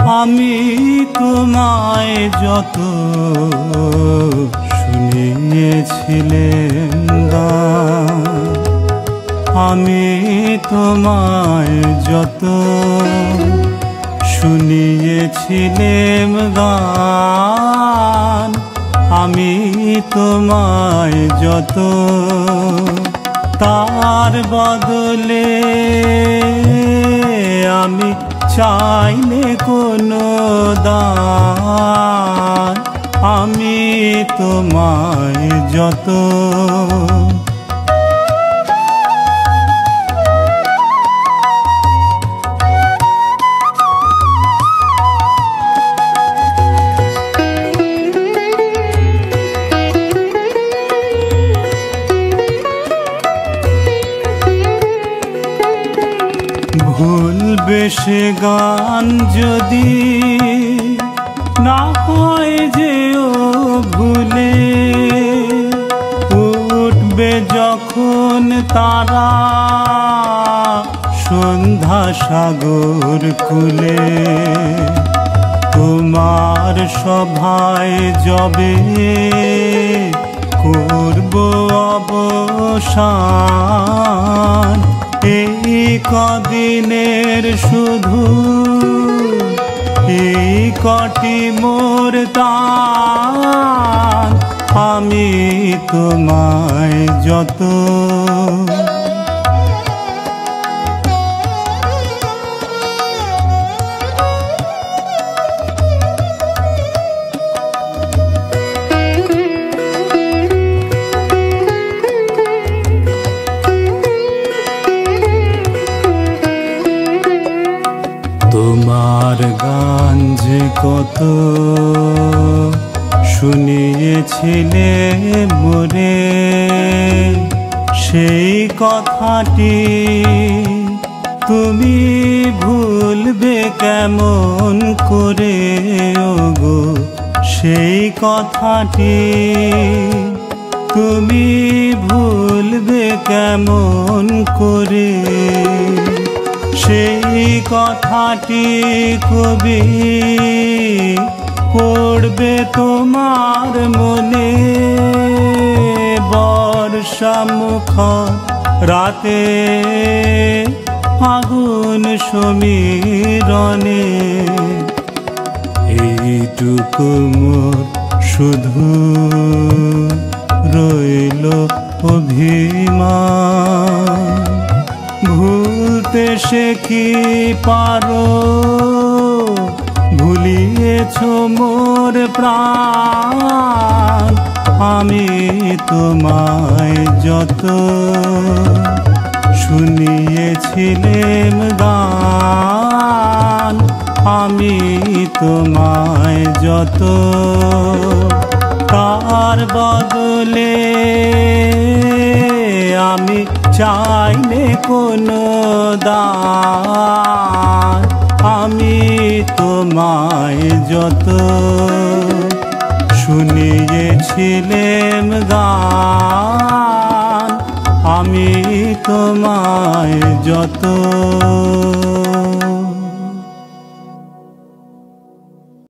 আমি তোমায় যত শুনিয়েছিলেম গান, আমি তোমায় যত শুনিয়েছিলেম গান, আমি তোমায় যত, তার বদলে আমি চাইলে কোনো দান, আমি তোমায় যত। ভুলবে সে গান যদি না হয় যেও ভুলে, উঠবে যখন তারা সন্ধ্যা সাগর কূলে, তোমার সভায় যবে করব অবসান, এই কদিনের শুধু এই কটি মোর দান, আমি তোমায় যত। তোমার গান যে কত শুনিয়েছিলে মোরে, সেই কথাটি তুমি ভুলবে কেমন করে ওগো, সেই কথাটি তুমি ভুলবে কেমন করে, সেই কথাটি কবি পড়বে তোমার মনে, বর্ষা মুখর রাতে আগুন সমীরণে, এইটুকু মোর শুধু রইল অভিমান, ভুলতে সে কি পারো, ভুলিয়েছ মোর প্রাণ, আমি তোমায় যত শুনিয়েছিলেম গান, আমি তোমায় যত, তার বদলে আমি চাইলে কোনো দান, আমি তোমায় যত শুনিয়েছিলেম গান, আমি তোমায় যত।